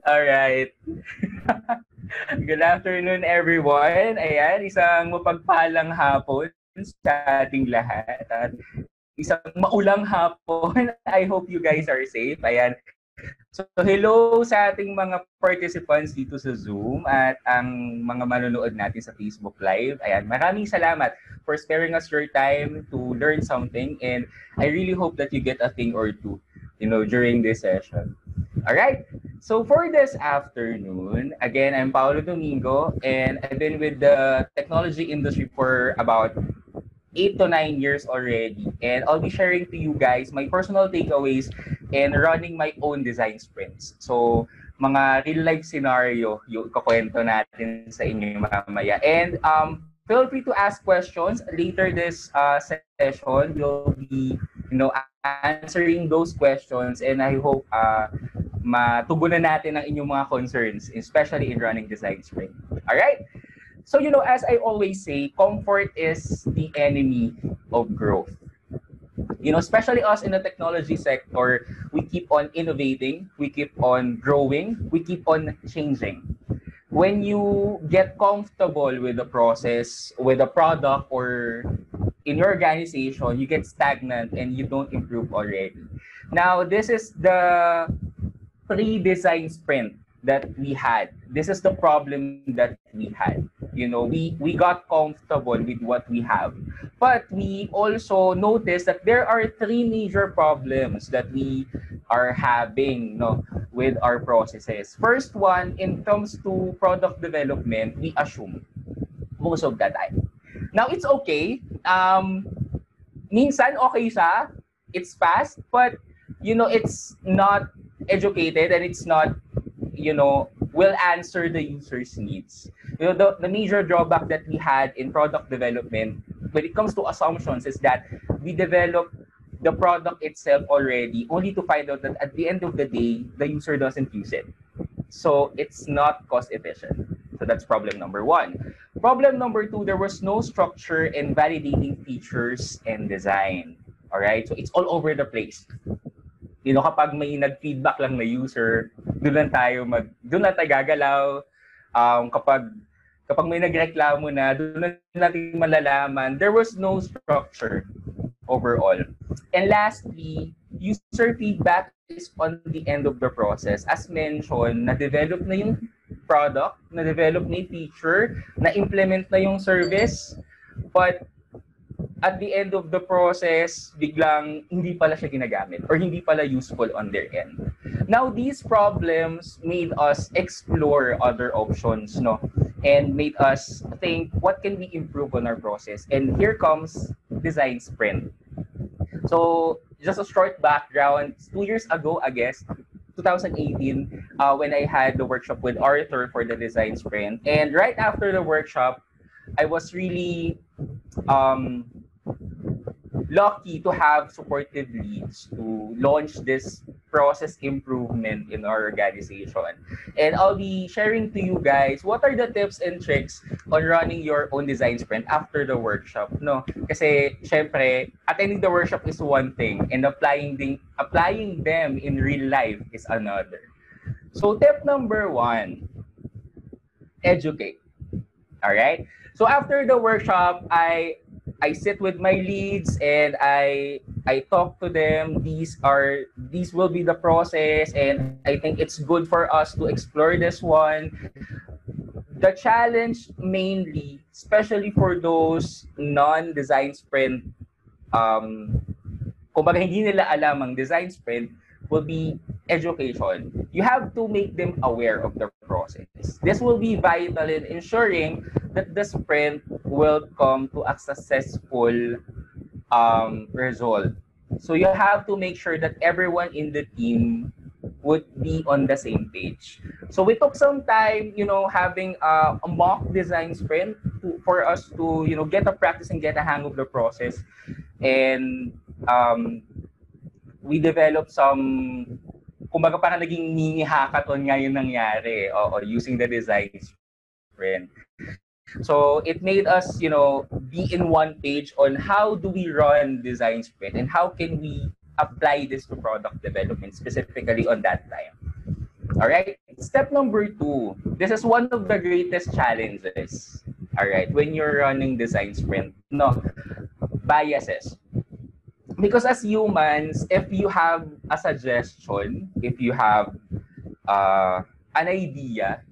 All right. Good afternoon, everyone. Ayan, isang mapagpalang hapon sa ating lahat. At isang maulang hapon. I hope you guys are safe. Ayan. So, hello sa ating mga participants dito sa Zoom at ang mga manonood natin sa Facebook Live. Ayan, maraming salamat for sparing us your time to learn something, and I really hope that you get a thing or two, during this session. All right. So for this afternoon, again, I'm Paolo Domingo, and I've been with the technology industry for about 8 to 9 years already. And I'll be sharing to you guys my personal takeaways and running my own design sprints. So, mga real-life scenario yung ikukwento natin sa inyo mamaya. And feel free to ask questions later this session. We'll be, answering those questions, and I hope matugunan natin ang inyong mga concerns, especially in running design sprint. All right? So, as I always say, comfort is the enemy of growth. Especially us in the technology sector, we keep on innovating, we keep on growing, we keep on changing. When you get comfortable with the process, with the product, or in your organization, you get stagnant and you don't improve already. Now, this is the pre-design sprint that we had. This is the problem that we had. We got comfortable with what we have. But we also noticed that there are three major problems that we are having with our processes. First one, in comes to product development, we assume most of the time. Now, it's okay. Minsan okay siya. It's fast, but it's not educated, and it's not will answer the user's needs. The major drawback that we had in product development when it comes to assumptions is that we develop the product itself already, only to find out that at the end of the day, the user doesn't use it. So it's not cost efficient. So that's problem number one. Problem number two, there was no structure in validating features and design. All right, so it's all over the place. Kapag may nag-feedback lang na user, doon lang tayo gagalaw. Kapag may nagreklamo na, doon natin malalaman. There was no structure overall. And lastly, user feedback is on the end of the process. As mentioned, na-develop na yung product, na-develop na yung feature, na-implement na yung service, but at the end of the process, biglang hindi pala siya ginagamit or hindi pala useful on their end. Now, these problems made us explore other options, and made us think, what can we improve on our process? And here comes design sprint. So, just a short background, 2 years ago, I guess, 2018, when I had the workshop with Arthur for the design sprint. And right after the workshop, I was really lucky to have supportive leads to launch this process improvement in our organization. And I'll be sharing to you guys what are the tips and tricks on running your own design sprint after the workshop. Kasi syempre, attending the workshop is one thing, and applying them in real life is another. So tip number one, educate. All right. So after the workshop, I sit with my leads and I talk to them. These will be the process, and I think it's good for us to explore this one. The challenge mainly, especially for those non-design sprint, kumbaga hindi nila alam ang design sprint, will be education. You have to make them aware of the process. This will be vital in ensuring that the sprint will come to a successful result. So you have to make sure that everyone in the team would be on the same page. So we took some time, having a mock design sprint for us to, get a practice and get a hang of the process. And we developed some, kumbaga parang naging mini hackathon nga yung nangyari, using the design sprint. So it made us, be in one page on how do we run design sprint and how can we apply this to product development specifically on that time. All right. step number 2, this is one of the greatest challenges, all right, when you're running design sprint, no, biases. Because as humans, if you have a suggestion, if you have an idea,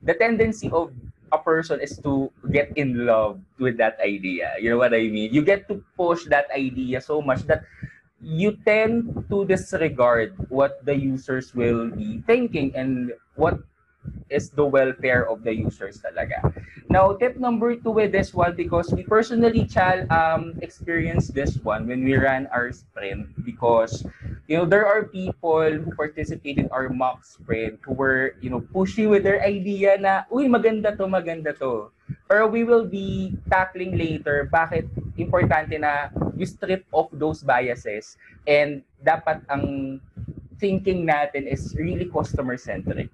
the tendency of a person is to get in love with that idea. You know what I mean? You get to push that idea so much that you tend to disregard what the users will be thinking and what is the welfare of the users talaga. Now, tip number 2 with this one, because we personally experienced this one when we ran our sprint, because there are people who participate in our mock sprint who were pushy with their idea na, uy, maganda to. Pero we will be tackling later bakit importante na you strip off those biases, and dapat ang thinking natin is really customer-centric.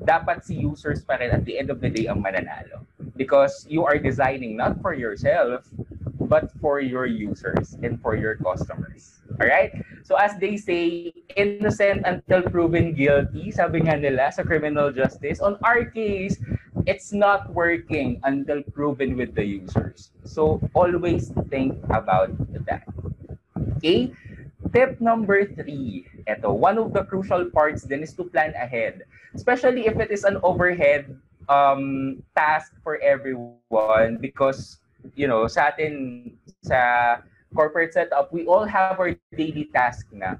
Dapat si users pa rin at the end of the day ang mananalo. Because you are designing not for yourself, but for your users and for your customers. Alright? So as they say, innocent until proven guilty, sabi nga nila sa criminal justice. On our case, it's not working until proven with the users. So always think about that. Okay? Tip number 3, ito, one of the crucial parts then is to plan ahead. Especially if it is an overhead task for everyone, because sa atin sa corporate setup, we all have our daily task na.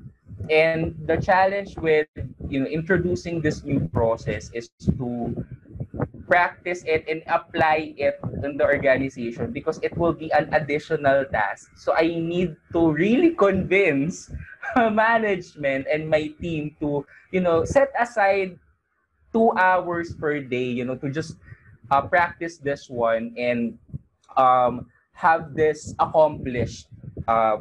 And the challenge with introducing this new process is to practice it and apply it in the organization, because it will be an additional task. So I need to really convince management and my team to set aside 2 hours per day to just practice this one and have this accomplished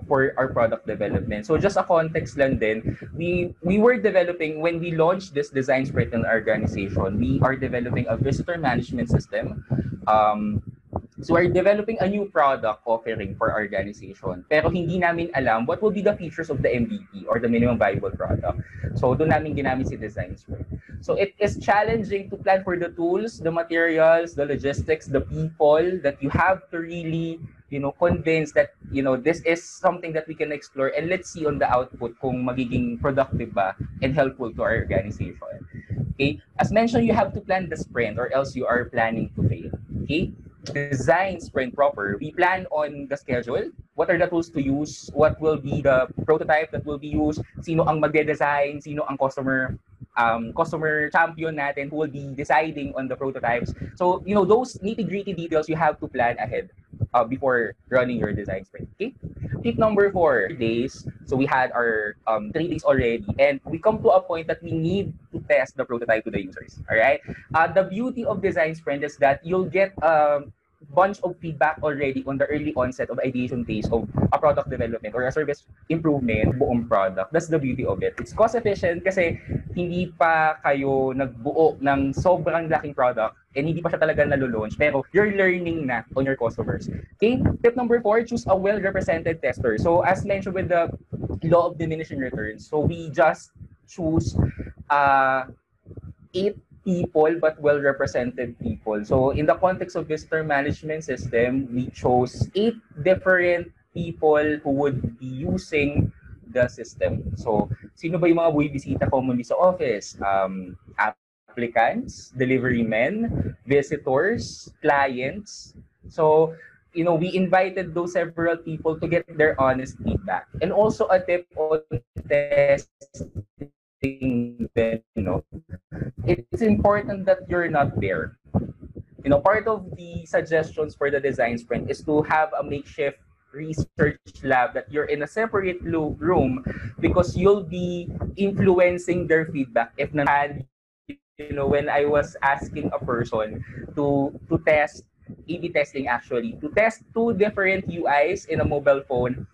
for our product development. So just a context lang din, we were developing, when we launched this design sprint in our organization, we are developing a visitor management system. So we're developing a new product offering for our organization. Pero hindi namin alam what will be the features of the MVP or the minimum viable product. So doon namin ginamit si design sprint. So it is challenging to plan for the tools, the materials, the logistics, the people that you have to really convince that this is something that we can explore, and let's see on the output kung magiging productive ba and helpful to our organization. Okay? As mentioned, you have to plan the sprint or else you are planning to fail. Okay? Design sprint proper. We plan on the schedule. What are the tools to use? What will be the prototype that will be used? Sino ang magde-design? Sino ang customer champion natin who will be deciding on the prototypes? So, those nitty-gritty details you have to plan ahead before running your design sprint. Okay? Tip number 4, days. So we had our 3 days already, and we come to a point that we need to test the prototype to the users. All right. The beauty of design sprint is that you'll get a bunch of feedback already on the early onset of ideation phase of a product development or a service improvement, buong product. That's the beauty of it. It's cost efficient kasi hindi pa kayo nagbuo ng sobrang laking product and hindi pa siya talaga nalulaunch, pero you're learning na on your customers. Okay? Tip number 4, choose a well-represented tester. So as mentioned with the law of diminishing returns, so we just choose 8 people but well-represented people. So in the context of visitor management system, we chose 8 different people who would be using the system. So sino ba yung mga buwibisita commonly sa office? Applicants, delivery men, visitors, clients. So we invited those several people to get their honest feedback. And also a tip on testing, it's important that you're not there. Part of the suggestions for the design sprint is to have a makeshift research lab that you're in a separate room, because you'll be influencing their feedback. If when I was asking a person to test A/B testing, actually to test 2 different UIs in a mobile phone,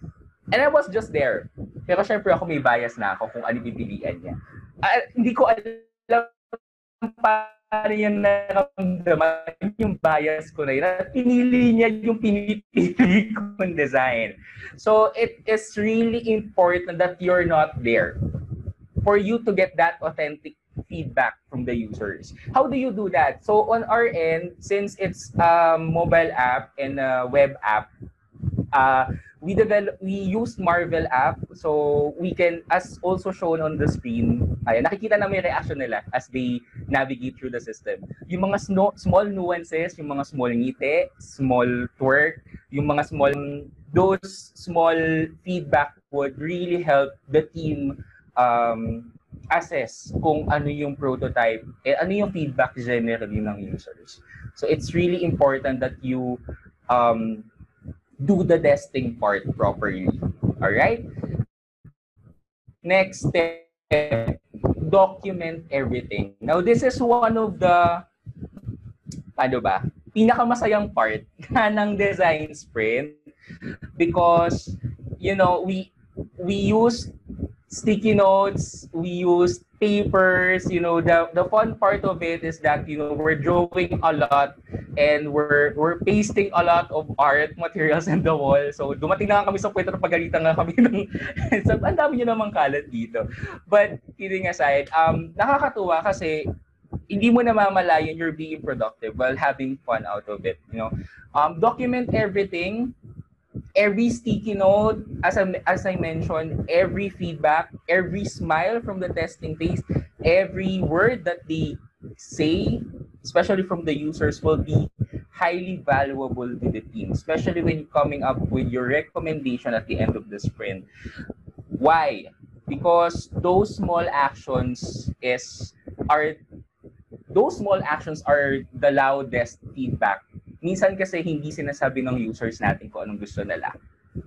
and I was just there. Pero syempre ako may bias na ako kung ano pipilian niya. Hindi ko alam paano niya naramdaman yung bias ko na yun. At pinili niya yung pinipili kong design. So it is really important that you're not there for you to get that authentic feedback from the users. How do you do that? So on our end, since it's mobile app and a web app, we use Marvel app, so we can, as also shown on the screen, ay nakikita namin yung reaction nila as they navigate through the system. Yung mga small nuances, yung mga small ngiti, small twerk, yung mga those small feedback would really help the team assess kung ano yung prototype, ano yung feedback generally ng users. So it's really important that you do the testing part properly. All right? Next step, document everything. Now, this is one of the, pinakamasayang part ng design sprint because, we use sticky notes, we use papers, the fun part of it is that, we're drawing a lot and we're pasting a lot of art materials in the wall. So dumating na kami sa point na pagalitan nga kami ng so, ang dami nyo namang kalat dito. But kidding aside, nakakatuwa kasi hindi mo namamalayan you're being productive while having fun out of it. Document everything. Every sticky note, as I mentioned, every feedback, every smile from the testing phase, every word that they say, especially from the users, will be highly valuable to the team, especially when you're coming up with your recommendation at the end of the sprint. Why? Because those small actions are the loudest feedback. Minsan kasi hindi sinasabi ng users natin kung anong gusto nila.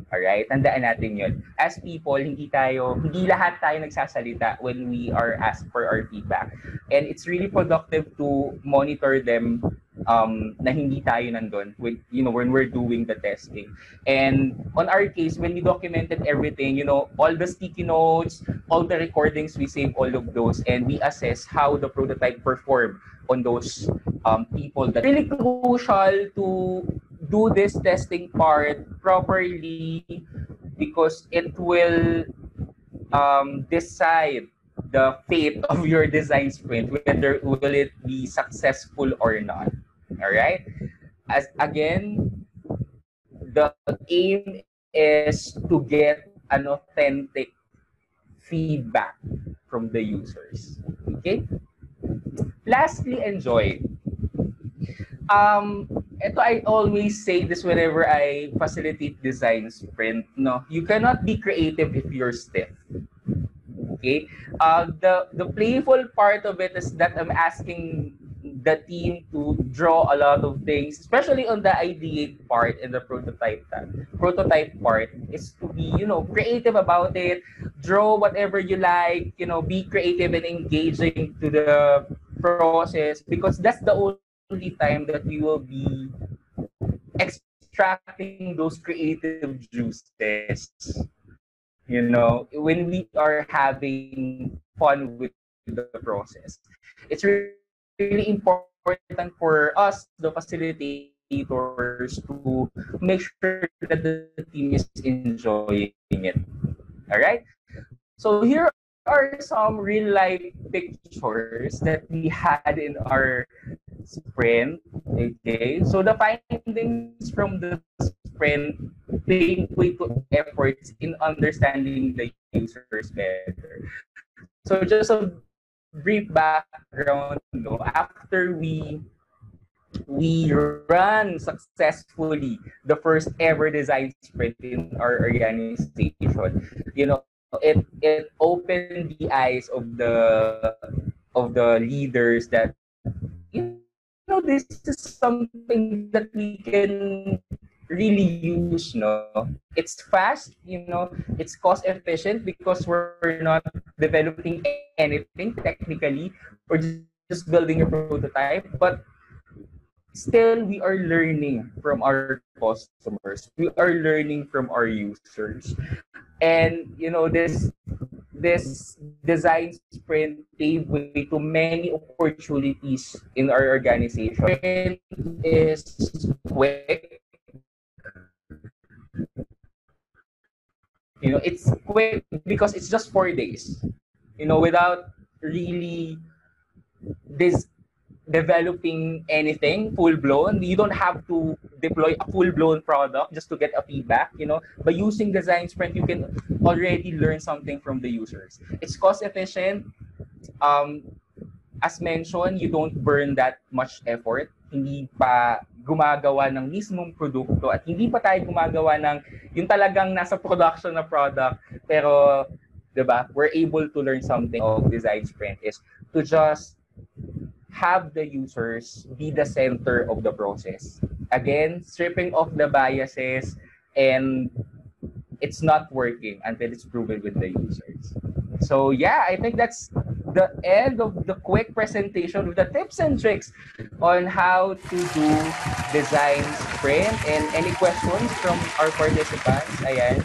Alright? Tandaan natin yun. As people, hindi lahat tayo nagsasalita when we are asked for our feedback. And it's really productive to monitor them na hindi tayo nandun when we're doing the testing. And on our case, when we documented everything, all the sticky notes, all the recordings, we save all of those and we assess how the prototype performed on those people. That's really crucial to do this testing part properly because it will decide the fate of your design sprint, whether will it be successful or not. All right? As again, the aim is to get an authentic feedback from the users. Okay? Lastly, enjoy. Ito, I always say this whenever I facilitate design sprint. No, you cannot be creative if you're stiff. Okay, the playful part of it is that I'm asking the team to draw a lot of things, especially on the ideate part and the prototype part is to be, creative about it, draw whatever you like, be creative and engaging to the process because that's the only time that we will be extracting those creative juices. When we are having fun with the process. It's really important for us, the facilitators, to make sure that the team is enjoying it. All right? So here are some real life pictures that we had in our sprint. Okay, so the findings from the sprint pay to efforts in understanding the users better. So just a brief background, after we run successfully the first ever design sprint in our organization, it opened the eyes of the leaders that this is something that we can really use. It's fast, it's cost efficient because we're not developing anything technically, we're just building a prototype, but still we are learning from our customers, we are learning from our users. And this design sprint paved way to many opportunities in our organization. It is quick. It's quick because it's just 4 days. Without really this developing anything full-blown. You don't have to deploy a full-blown product just to get a feedback, you know. By using design sprint, you can already learn something from the users. It's cost efficient. As mentioned, you don't burn that much effort. Hindi pa gumagawa ng mismong produkto at hindi pa tayo gumagawa ng yung talagang nasa production na product. Pero, diba, we're able to learn something of design sprint is to just have the users be the center of the process. Again, stripping off the biases, and it's not working until it's proven with the users. So yeah, I think that's the end of the quick presentation with the tips and tricks on how to do design sprint. And any questions from our participants? Ayan.